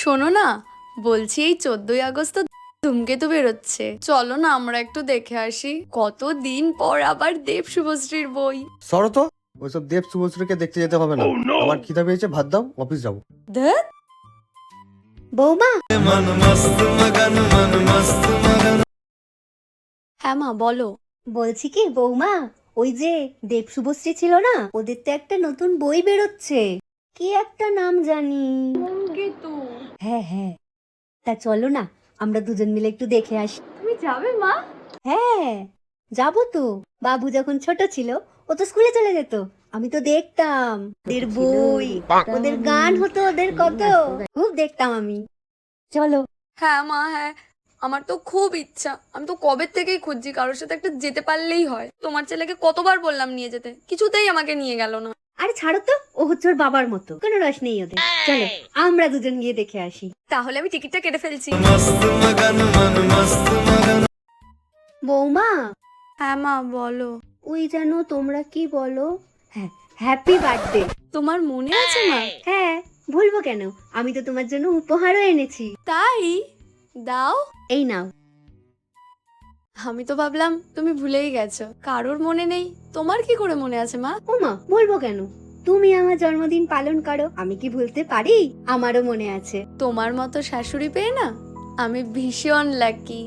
শোনো না, বলছি এই 14ই আগস্ট তো ধূমকেতু বেরোচ্ছে, চলো না আমরা একটু দেখে আসি। কতদিন পর আবার দেব শুভশ্রীর বই। সরো তো, ওইসব দেব শুভশ্রীকে দেখতে যেতে হবে না। আমার খিদা পেয়েছে, ভাত দাও, অফিস যাবো। ধ্যাৎ, বৌমা, হ্যাঁ মা বলো। বলছি কি বৌমা, ওই যে দেব শুভশ্রী ছিল না, ওদের তো একটা নতুন বই বেরোচ্ছে। কি একটা নাম জানি। ধূমকেতু। হ্যাঁ হ্যাঁ, তা চলো না, আমরা দুজন মিলে একটু দেখে আসি। তুমি যাবে মা? হ্যাঁ, যাবো তো। বাবু যখন ছোট ছিল, ও তো স্কুলে চলে যেত, আমি তো দেখতাম ওদের বই, ওদের গান হতো, ওদের কত খুব দেখতাম আমি। চলো। হ্যাঁ মা, হ্যাঁ, আমার তো খুব ইচ্ছা। আমি তো কবে থেকেই খুঁজছি কারোর সাথে একটা যেতে পারলেই হয়। তোমার ছেলেকে কতবার বললাম নিয়ে যেতে, কিছুতেই আমাকে নিয়ে গেল না। আরে ছাড়ো তো, ও হচ্ছে ওর বাবার মতো, কোনো রস নেই ওদের। চলো আমরা দুজন গিয়ে দেখে আসি। তাহলে আমি টিকিটটা কেটে ফেলছি। বৌমা, হ্যাঁ মা বলো। ওই যেন তোমরা কি বলো, হ্যাঁ, হ্যাপি বার্থডে। তোমার মনে আছে মা? হ্যাঁ, ভুলবো কেন, আমি তো তোমার জন্য উপহারও এনেছি। তাই? দাও। এই নাও। আমি তো ভাবলাম তুমি ভুলেই গেছো, কারোর মনে নেই। তোমার কি করে মনে আছে মা? ওমা, বলবো কেন, তুমি আমার জন্মদিন পালন করো, আমি কি ভুলতে পারি? আমারও মনে আছে। তোমার মতো শাশুড়ি পেয়ে না আমি ভীষণ লাকি।